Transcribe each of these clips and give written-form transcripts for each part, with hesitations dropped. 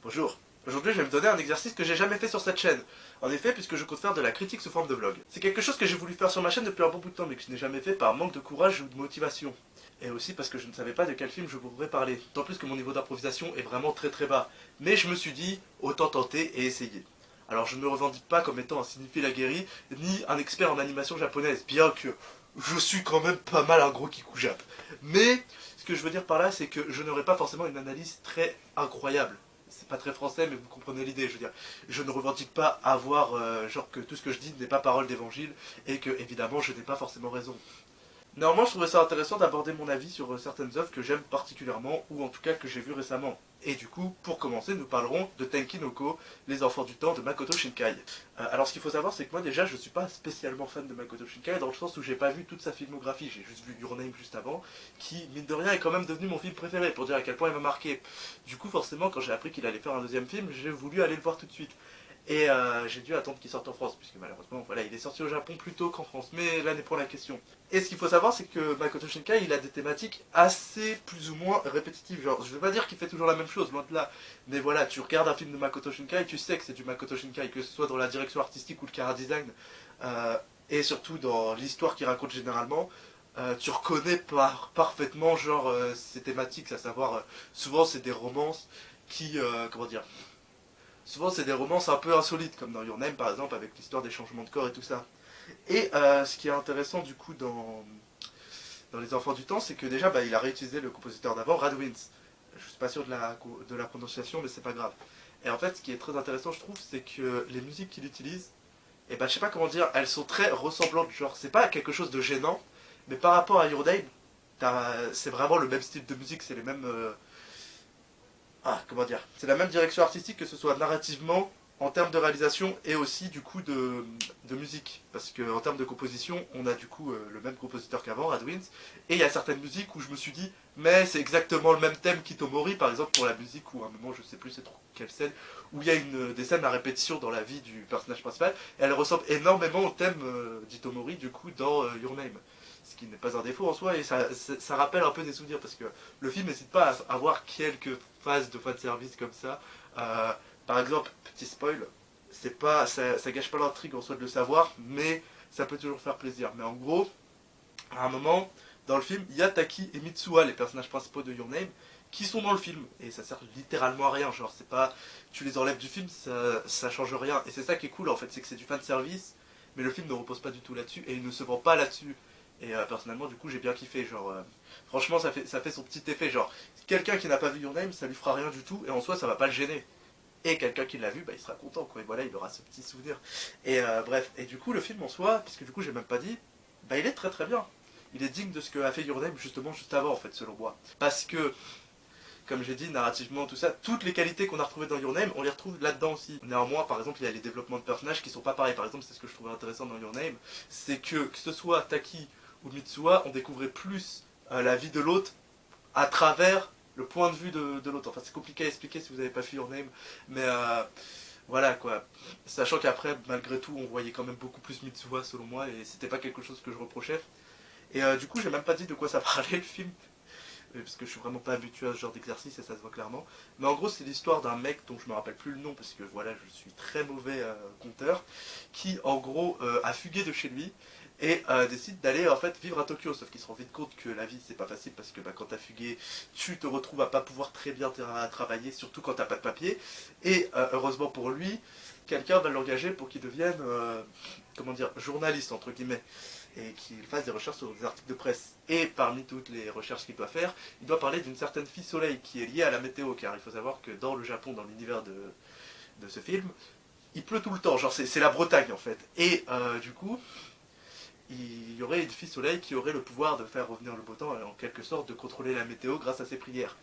Bonjour. Aujourd'hui, je vais me donner un exercice que j'ai jamais fait sur cette chaîne. En effet, puisque je compte faire de la critique sous forme de vlog. C'est quelque chose que j'ai voulu faire sur ma chaîne depuis un bon bout de temps, mais que je n'ai jamais fait par manque de courage ou de motivation. Et aussi parce que je ne savais pas de quel film je pourrais parler. D'autant plus que mon niveau d'improvisation est vraiment très bas. Mais je me suis dit, autant tenter et essayer. Alors je ne me revendique pas comme étant un cinéphile aguerri, ni un expert en animation japonaise, bien que je suis quand même pas mal un gros kikou jap. Mais ce que je veux dire par là, c'est que je n'aurai pas forcément une analyse très incroyable. C'est pas très français, mais vous comprenez l'idée, je veux dire. Je ne revendique pas avoir, genre que tout ce que je dis n'est pas parole d'évangile, et que, évidemment, je n'ai pas forcément raison. Néanmoins, je trouvais ça intéressant d'aborder mon avis sur certaines œuvres que j'aime particulièrement, ou en tout cas que j'ai vues récemment. Et du coup, pour commencer, nous parlerons de Tenki no Ko, Les Enfants du Temps de Makoto Shinkai. Alors ce qu'il faut savoir, c'est que moi déjà, je suis pas spécialement fan de Makoto Shinkai, dans le sens où j'ai pas vu toute sa filmographie, j'ai juste vu Your Name juste avant, qui, mine de rien, est quand même devenu mon film préféré, pour dire à quel point il m'a marqué. Du coup, forcément, quand j'ai appris qu'il allait faire un deuxième film, j'ai voulu aller le voir tout de suite. Et j'ai dû attendre qu'il sorte en France, puisque malheureusement, voilà, il est sorti au Japon plus tôt qu'en France, mais là n'est pour la question. Et ce qu'il faut savoir, c'est que Makoto Shinkai, il a des thématiques assez plus ou moins répétitives. Genre, je veux pas dire qu'il fait toujours la même chose, loin de là, mais voilà, tu regardes un film de Makoto Shinkai, tu sais que c'est du Makoto Shinkai, que ce soit dans la direction artistique ou le chara-design, et surtout dans l'histoire qu'il raconte généralement. Tu reconnais parfaitement genre ces thématiques, à savoir souvent c'est des romances qui, comment dire, souvent c'est des romances un peu insolites, comme dans Your Name par exemple, avec l'histoire des changements de corps et tout ça. Et ce qui est intéressant du coup dans Les Enfants du Temps, c'est que déjà il a réutilisé le compositeur d'avant, Radwins. Je suis pas sûr de la prononciation, mais c'est pas grave. Et en fait, ce qui est très intéressant, je trouve, c'est que les musiques qu'il utilise, et je sais pas comment dire, elles sont très ressemblantes. Genre, c'est pas quelque chose de gênant, mais par rapport à Your Name, c'est vraiment le même style de musique, c'est les mêmes. Comment dire, c'est la même direction artistique, que ce soit narrativement, en termes de réalisation et aussi du coup de musique. Parce qu'en termes de composition, on a du coup le même compositeur qu'avant, Radwins, et il y a certaines musiques où je me suis dit, mais c'est exactement le même thème qu'Itomori, par exemple pour la musique, où à un moment, je sais plus c'est trop quelle scène, où il y a des scènes à répétition dans la vie du personnage principal, et elle ressemble énormément au thème d'Itomori, du coup, dans Your Name. Ce qui n'est pas un défaut en soi, et ça rappelle un peu des souvenirs, parce que le film n'hésite pas à avoir quelques phases de fanservice comme ça. Par exemple, petit spoil, ça gâche pas l'intrigue en soi de le savoir, mais ça peut toujours faire plaisir. Mais en gros, à un moment, dans le film, il y a Taki et Mitsuha, les personnages principaux de Your Name, qui sont dans le film. Et ça sert littéralement à rien. Genre, c'est pas. Tu les enlèves du film, ça change rien. Et c'est ça qui est cool en fait, c'est que c'est du fanservice, mais le film ne repose pas du tout là-dessus, et il ne se vend pas là-dessus. Et personnellement, du coup, j'ai bien kiffé. Genre, franchement, ça fait son petit effet. Genre, quelqu'un qui n'a pas vu Your Name, ça lui fera rien du tout, et en soi, ça va pas le gêner. Et quelqu'un qui l'a vu, il sera content, quoi. Et voilà, il aura ce petit souvenir. Et bref, et du coup, le film en soi, puisque du coup, j'ai même pas dit, il est très bien. Il est digne de ce que a fait Your Name justement juste avant, en fait, selon moi. Parce que, comme j'ai dit, narrativement, tout ça, toutes les qualités qu'on a retrouvées dans Your Name, on les retrouve là-dedans aussi. Néanmoins, par exemple, il y a les développements de personnages qui sont pas pareils. Par exemple, c'est ce que je trouvais intéressant dans Your Name, c'est que ce soit Taki ou Mitsuha, on découvrait plus la vie de l'autre à travers le point de vue de l'autre. Enfin, c'est compliqué à expliquer si vous n'avez pas fait Your Name, mais voilà quoi. Sachant qu'après, malgré tout, on voyait quand même beaucoup plus Mitsuha selon moi, et c'était pas quelque chose que je reprochais. Et du coup, j'ai même pas dit de quoi ça parlait le film, parce que je suis vraiment pas habitué à ce genre d'exercice et ça se voit clairement. Mais en gros, c'est l'histoire d'un mec dont je me rappelle plus le nom, parce que voilà, je suis très mauvais conteur, qui en gros a fugué de chez lui et décide d'aller en fait vivre à Tokyo, sauf qu'il se rend vite compte que la vie c'est pas facile, parce que quand t'as fugué, tu te retrouves à pas pouvoir très bien travailler, surtout quand t'as pas de papier. Et heureusement pour lui, quelqu'un va l'engager pour qu'il devienne, comment dire, journaliste entre guillemets, et qu'il fasse des recherches sur des articles de presse. Et parmi toutes les recherches qu'il doit faire, il doit parler d'une certaine fille soleil qui est liée à la météo, car il faut savoir que dans le Japon, dans l'univers de ce film, il pleut tout le temps, genre c'est la Bretagne en fait. Et du coup, il y aurait une fille soleil qui aurait le pouvoir de faire revenir le beau temps, en quelque sorte de contrôler la météo grâce à ses prières.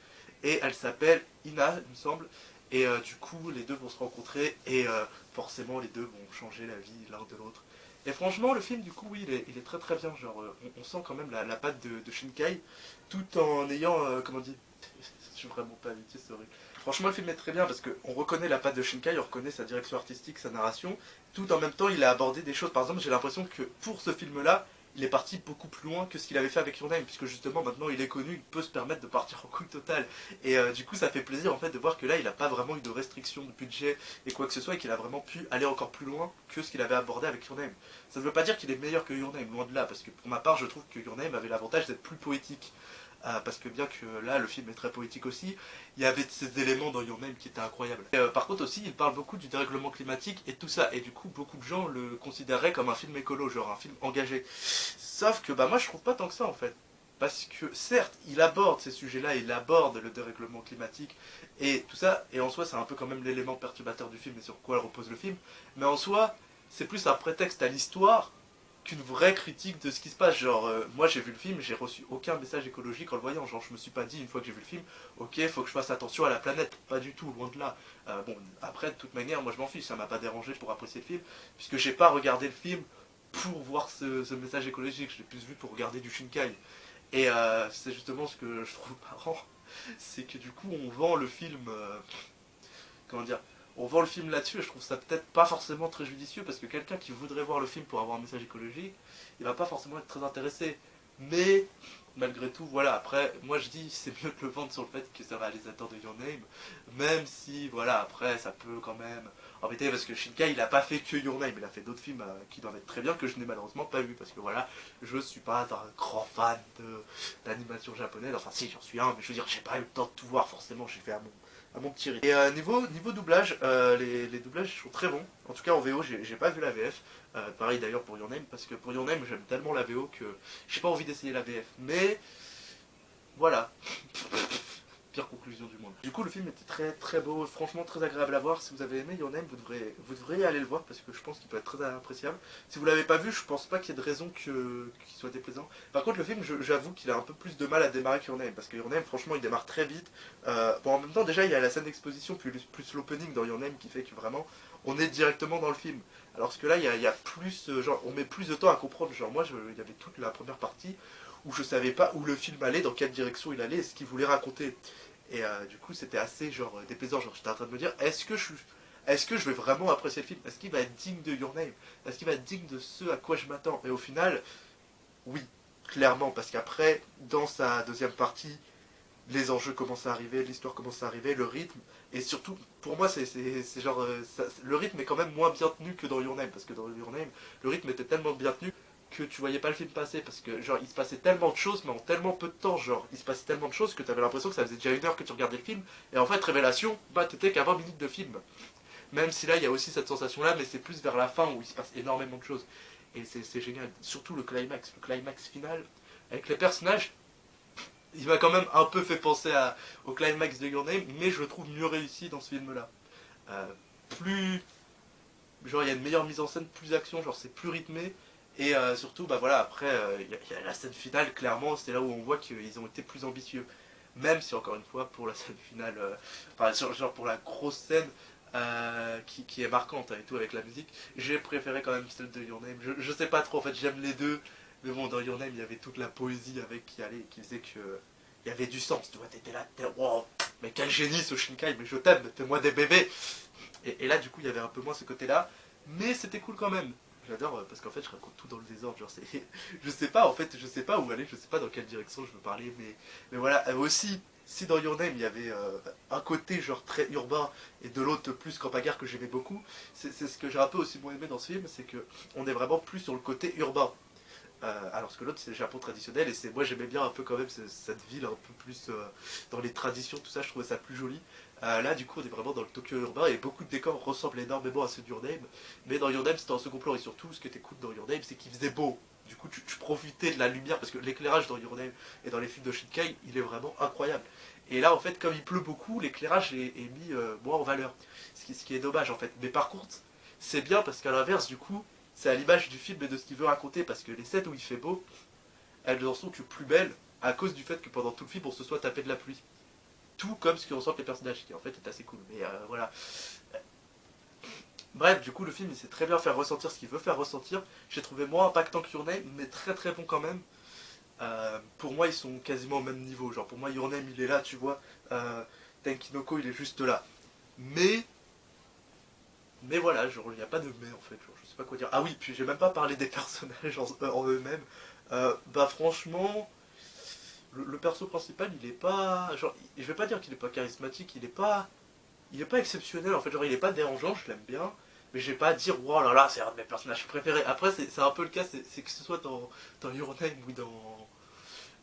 Et elle s'appelle Ina, il me semble, et du coup les deux vont se rencontrer, et forcément les deux vont changer la vie l'un de l'autre. Et franchement, le film, du coup, oui, il est très bien. Genre, on sent quand même la patte de Shinkai, tout en ayant, comment dire, je suis vraiment pas habitué, c'est horrible. Franchement, le film est très bien parce qu'on reconnaît la patte de Shinkai, on reconnaît sa direction artistique, sa narration, tout en même temps, il a abordé des choses. Par exemple, j'ai l'impression que pour ce film-là, il est parti beaucoup plus loin que ce qu'il avait fait avec Your Name, puisque justement maintenant il est connu, il peut se permettre de partir en couille totale. Et du coup ça fait plaisir en fait de voir que là il n'a pas vraiment eu de restriction de budget et quoi que ce soit, et qu'il a vraiment pu aller encore plus loin que ce qu'il avait abordé avec Your Name. Ça ne veut pas dire qu'il est meilleur que Your Name, loin de là, parce que pour ma part je trouve que Your Name avait l'avantage d'être plus poétique. Parce que bien que là le film est très poétique aussi, il y avait ces éléments dans Your Name qui étaient incroyables. Et, par contre aussi il parle beaucoup du dérèglement climatique et tout ça, et du coup beaucoup de gens le considéraient comme un film écolo, genre un film engagé. Sauf que bah moi je trouve pas tant que ça en fait. Parce que certes il aborde ces sujets-là, il aborde le dérèglement climatique et tout ça, et en soi c'est un peu quand même l'élément perturbateur du film et sur quoi repose le film, mais en soi c'est plus un prétexte à l'histoire qu'une vraie critique de ce qui se passe. Genre, moi j'ai vu le film, j'ai reçu aucun message écologique en le voyant. Genre, je me suis pas dit une fois que j'ai vu le film, ok, faut que je fasse attention à la planète. Pas du tout, loin de là. Bon, après, de toute manière, moi je m'en fiche, ça m'a pas dérangé pour apprécier le film, puisque j'ai pas regardé le film pour voir ce message écologique, je l'ai plus vu pour regarder du Shinkai. Et c'est justement ce que je trouve marrant, c'est que du coup on vend le film, comment dire, on vend le film là-dessus et je trouve ça peut-être pas forcément très judicieux parce que quelqu'un qui voudrait voir le film pour avoir un message écologique, il va pas forcément être très intéressé. Mais malgré tout, voilà, après, moi je dis c'est mieux de le vendre sur le fait que c'est le réalisateur de Your Name, même si, voilà, après ça peut quand même embêter parce que Shinkai il a pas fait que Your Name, il a fait d'autres films qui doivent être très bien que je n'ai malheureusement pas vu parce que voilà, je suis pas un grand fan d'animation japonaise, enfin si j'en suis un, mais je veux dire, j'ai pas eu le temps de tout voir forcément, j'ai fait à mon petit rythme. Et niveau doublage, les doublages sont très bons. En tout cas en VO, j'ai pas vu la VF. Pareil d'ailleurs pour Your Name, parce que pour Your Name, j'aime tellement la VO que j'ai pas envie d'essayer la VF. Mais voilà. Pire conclusion du monde. Du coup, le film était très très beau, franchement très agréable à voir. Si vous avez aimé Your Name, vous devrez aller le voir parce que je pense qu'il peut être très appréciable. Si vous l'avez pas vu, je pense pas qu'il y ait de raison qu'il soit déplaisant. Par contre, le film, j'avoue qu'il a un peu plus de mal à démarrer que Your Name parce que Your Name, franchement, il démarre très vite. Bon, en même temps, déjà, il y a la scène d'exposition plus l'opening dans Your Name qui fait que vraiment, on est directement dans le film. Alors que là, il y a plus, genre, on met plus de temps à comprendre. Genre, moi, il y avait toute la première partie où je savais pas où le film allait, dans quelle direction il allait, et ce qu'il voulait raconter. Et du coup, c'était assez genre déplaisant. Genre, j'étais en train de me dire, est-ce que je vais vraiment apprécier le film? Est-ce qu'il va être digne de Your Name? Est-ce qu'il va être digne de ce à quoi je m'attends? Et au final, oui, clairement, parce qu'après, dans sa deuxième partie, les enjeux commencent à arriver, l'histoire commence à arriver, le rythme, et surtout, pour moi, c'est genre, le rythme est quand même moins bien tenu que dans Your Name, parce que dans Your Name, le rythme était tellement bien tenu que tu voyais pas le film passer, parce que genre, il se passait tellement de choses, mais en tellement peu de temps, genre, il se passait tellement de choses que tu avais l'impression que ça faisait déjà 1 heure que tu regardais le film, et en fait, révélation, bah, t'étais qu'à 20 minutes de film. Même si là, il y a aussi cette sensation-là, mais c'est plus vers la fin où il se passe énormément de choses. Et c'est génial, surtout le climax final, avec les personnages, il m'a quand même un peu fait penser au climax de Your Name, mais je le trouve mieux réussi dans ce film-là. Euh, plus. Genre, il y a une meilleure mise en scène, plus action, genre, c'est plus rythmé. Et surtout, bah voilà, après, y a la scène finale, clairement, c'est là où on voit qu'ils ont été plus ambitieux. Même si, encore une fois, pour la scène finale, enfin, genre pour la grosse scène qui est marquante et tout avec la musique, j'ai préféré quand même celle de Your Name. Je sais pas trop, en fait, j'aime les deux. Mais bon, dans Your Name, il y avait toute la poésie avec qui allait, qui faisait que il y avait du sens. Tu vois, t'étais là, wow, mais quel génie ce Shinkai, mais je t'aime, fais-moi des bébés. Et là, du coup, il y avait un peu moins ce côté-là, mais c'était cool quand même. J'adore parce qu'en fait, je raconte tout dans le désordre. Genre, c'est, je sais pas, en fait, je sais pas où aller, je sais pas dans quelle direction je veux parler, mais voilà. Aussi, si dans Your Name, il y avait un côté genre très urbain et de l'autre plus campagnard que j'aimais beaucoup, c'est ce que j'ai un peu aussi moins aimé dans ce film, c'est que on est vraiment plus sur le côté urbain. Alors que l'autre c'est le Japon traditionnel et c'est moi j'aimais bien un peu quand même cette ville un peu plus dans les traditions, tout ça, je trouvais ça plus joli. Là du coup on est vraiment dans le Tokyo urbain et beaucoup de décors ressemblent énormément à ceux de Your Name, mais dans Your Name c'était en second plan et surtout ce qui était cool dans Your Name c'est qu'il faisait beau. Du coup tu profitais de la lumière parce que l'éclairage dans Your Name et dans les films de Shinkai il est vraiment incroyable. Et là en fait comme il pleut beaucoup l'éclairage est mis moins en valeur, ce qui est dommage en fait. Mais par contre c'est bien parce qu'à l'inverse du coup c'est à l'image du film et de ce qu'il veut raconter parce que les scènes où il fait beau, elles en sont que plus belles à cause du fait que pendant tout le film on se soit tapé de la pluie. Tout comme ce que ressentent les personnages, qui en fait est assez cool. Mais voilà. Bref, du coup le film il sait très bien faire ressentir ce qu'il veut faire ressentir. J'ai trouvé moins impactant que Your Name, mais très très bon quand même. Pour moi ils sont quasiment au même niveau. Genre pour moi Your Name il est là, tu vois. Tenkinoko il est juste là. Mais Mais voilà, genre, il n'y a pas de mais en fait, genre, je sais pas quoi dire. Ah oui, puis j'ai même pas parlé des personnages en eux-mêmes. Bah franchement, le perso principal, il est pas... Genre, je vais pas dire qu'il est pas charismatique, il est pas exceptionnel en fait, genre il est pas dérangeant, je l'aime bien. Mais je vais pas dire, oh là là, c'est un de mes personnages préférés. Après, c'est un peu le cas, c'est que ce soit dans Your Name ou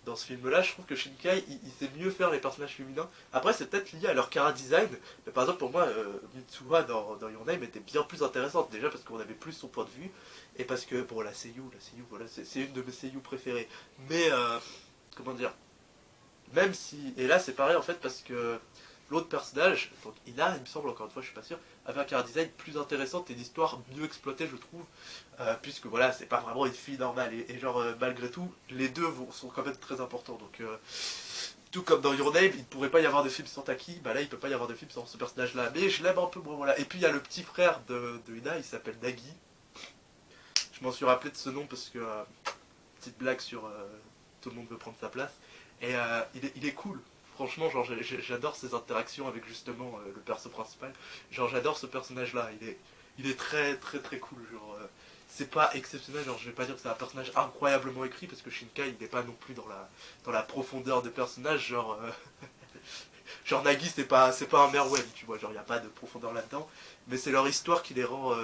dans ce film-là, je trouve que Shinkai, il sait mieux faire les personnages féminins. Après, c'est peut-être lié à leur chara design, mais par exemple, pour moi, Mitsuha dans Your Name était bien plus intéressante, déjà parce qu'on avait plus son point de vue, et parce que, bon, la seiyuu voilà, c'est une de mes seiyuu préférées. Mais, comment dire, même si, et là c'est pareil en fait, parce que l'autre personnage, donc Ina, il me semble, encore une fois, je suis pas sûr, avait un chara design plus intéressant et une histoire mieux exploitée, je trouve, puisque voilà, c'est pas vraiment une fille normale, et genre, malgré tout, les deux sont quand même très importants, donc tout comme dans Your Name, il ne pourrait pas y avoir de film sans Taki, bah là il peut pas y avoir de film sans ce personnage-là, mais je l'aime un peu moins, voilà. Et puis il y a le petit frère de Ina, il s'appelle Nagi, je m'en suis rappelé de ce nom parce que, petite blague sur tout le monde veut prendre sa place, et il est cool. Franchement, genre, j'adore ses interactions avec justement le perso principal. Genre, j'adore ce personnage-là. Il est très, très, très cool. Genre, c'est pas exceptionnel. Genre, je vais pas dire que c'est un personnage incroyablement écrit parce que Shinkai, il n'est pas non plus dans la profondeur des personnages. Genre, genre Nagi, c'est pas un Merwell, tu vois. Genre, il n'y a pas de profondeur là-dedans. Mais c'est leur histoire qui les rend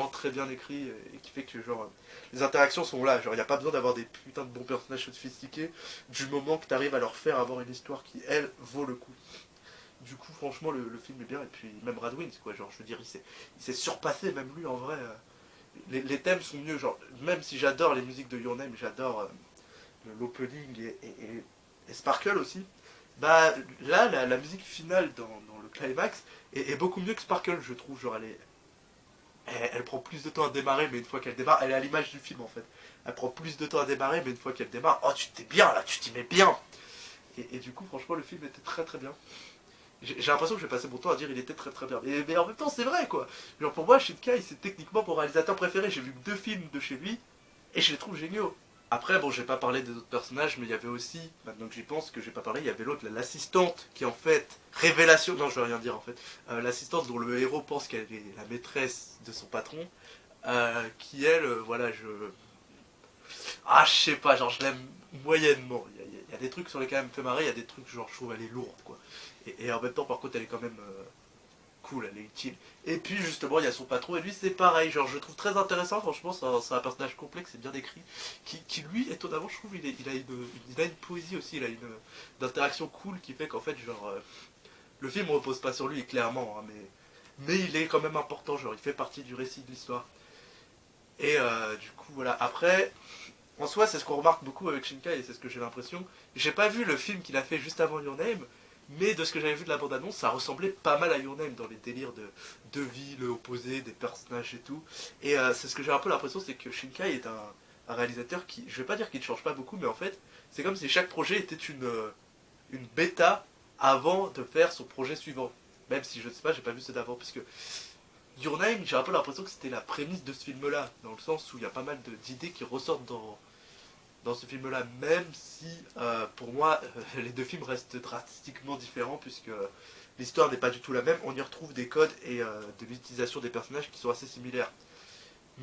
très bien écrits et qui fait que, genre, les interactions sont là. Genre, il n'y a pas besoin d'avoir des putains de bons personnages sophistiqués du moment que tu arrives à leur faire avoir une histoire qui, elle, vaut le coup. Du coup, franchement, le film est bien. Et puis, même Radwin, quoi. Genre, je veux dire, il s'est surpassé, même lui, en vrai. Les thèmes sont mieux. Genre, même si j'adore les musiques de Your Name, j'adore l'opening et Sparkle aussi. Bah, là, la musique finale dans le climax est beaucoup mieux que Sparkle, je trouve. Genre, elle prend plus de temps à démarrer, mais une fois qu'elle démarre, elle est à l'image du film en fait. Elle prend plus de temps à démarrer, mais une fois qu'elle démarre, oh, tu t'es bien là, tu t'y mets bien. Et du coup, franchement, le film était très très bien. J'ai l'impression que je vais passer mon temps à dire il était très très bien. Mais en même temps, c'est vrai quoi. Genre, pour moi, Shinkai, c'est techniquement mon réalisateur préféré. J'ai vu que 2 films de chez lui et je les trouve géniaux. Après, bon, j'ai pas parlé des autres personnages, mais il y avait aussi, maintenant que j'y pense, que j'ai pas parlé, il y avait l'autre, l'assistante, qui en fait, révélation, non, je vais rien dire en fait, l'assistante dont le héros pense qu'elle est la maîtresse de son patron, qui elle, voilà, ah, je sais pas, genre, je l'aime moyennement. Il y a des trucs sur lesquels elle me fait marrer, il y a des trucs, genre, je trouve elle est lourde, quoi. Et en même temps, par contre, elle est quand même cool, elle est utile. Et puis justement, il y a son patron, et lui c'est pareil, genre je trouve très intéressant, franchement, c'est un personnage complexe et bien écrit, qui lui, étonnamment, je trouve, il a une poésie aussi, il a une interaction cool qui fait qu'en fait, genre, le film repose pas sur lui, clairement, hein, mais il est quand même important, genre il fait partie du récit de l'histoire. Et du coup, voilà, après, en soi, c'est ce qu'on remarque beaucoup avec Shinkai, et c'est ce que j'ai l'impression. J'ai pas vu le film qu'il a fait juste avant Your Name, mais de ce que j'avais vu de la bande-annonce, ça ressemblait pas mal à Your Name dans les délires de deux villes opposées, des personnages et tout. Et c'est ce que j'ai un peu l'impression, c'est que Shinkai est un réalisateur qui, je vais pas dire qu'il ne change pas beaucoup, mais en fait, c'est comme si chaque projet était une bêta avant de faire son projet suivant. Même si je ne sais pas, j'ai pas vu ceux d'avant, parce que Your Name, j'ai un peu l'impression que c'était la prémisse de ce film-là, dans le sens où il y a pas mal d'idées qui ressortent dans ce film-là, même si pour moi les 2 films restent drastiquement différents puisque l'histoire n'est pas du tout la même. On y retrouve des codes et de l'utilisation des personnages qui sont assez similaires.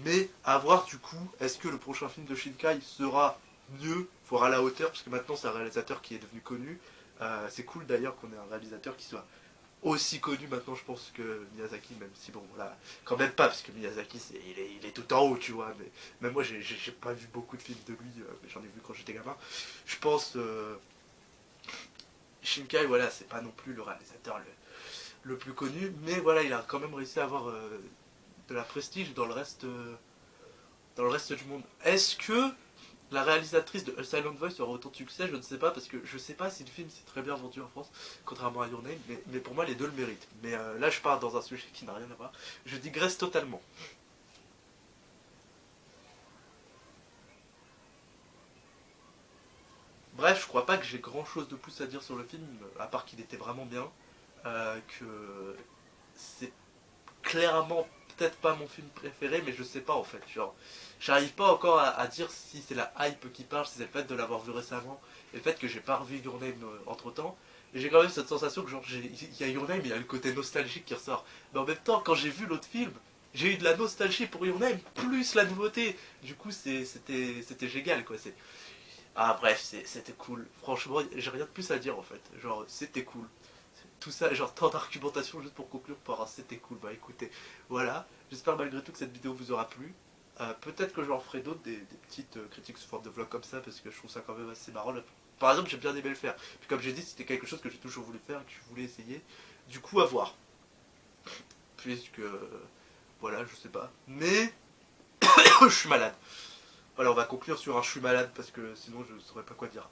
Mais à voir du coup, est-ce que le prochain film de Shinkai sera mieux, voire à la hauteur, parce que maintenant c'est un réalisateur qui est devenu connu. C'est cool d'ailleurs qu'on ait un réalisateur qui soit aussi connu maintenant, je pense, que Miyazaki, même si bon, voilà, quand même pas, parce que Miyazaki, il est tout en haut, tu vois, mais même moi, j'ai pas vu beaucoup de films de lui, mais j'en ai vu quand j'étais gamin. Je pense, Shinkai, voilà, c'est pas non plus le réalisateur le plus connu, mais voilà, il a quand même réussi à avoir de la prestige dans le reste du monde. Est-ce que la réalisatrice de A Silent Voice aura autant de succès? Je ne sais pas, parce que je sais pas si le film s'est très bien vendu en France, contrairement à Your Name, mais pour moi les deux le méritent. Mais là je pars dans un sujet qui n'a rien à voir. Je digresse totalement. Bref, je crois pas que j'ai grand chose de plus à dire sur le film, à part qu'il était vraiment bien, que c'est clairement peut-être pas mon film préféré, mais je sais pas en fait. Genre, j'arrive pas encore à dire si c'est la hype qui parle, si c'est le fait de l'avoir vu récemment et le fait que j'ai pas revu Your Name entre temps. j'ai quand même cette sensation que genre il y a Your Name, il y a le côté nostalgique qui ressort. Mais en même temps, quand j'ai vu l'autre film, j'ai eu de la nostalgie pour Your Name, plus la nouveauté. Du coup, c'était génial, quoi. Ah bref, c'était cool. Franchement, j'ai rien de plus à dire en fait. Genre, c'était cool. Tout ça, genre tant d'argumentation juste pour conclure par un c'était cool. Bah écoutez, voilà. J'espère malgré tout que cette vidéo vous aura plu. Peut-être que j'en ferai d'autres, des petites critiques sous forme de vlog comme ça, parce que je trouve ça quand même assez marrant. Par exemple, j'ai bien aimé le faire. Puis comme j'ai dit, c'était quelque chose que j'ai toujours voulu faire et que je voulais essayer. Du coup, à voir. Puisque, voilà, je sais pas. Mais, je suis malade. Voilà, on va conclure sur un je suis malade, parce que sinon je saurais pas quoi dire.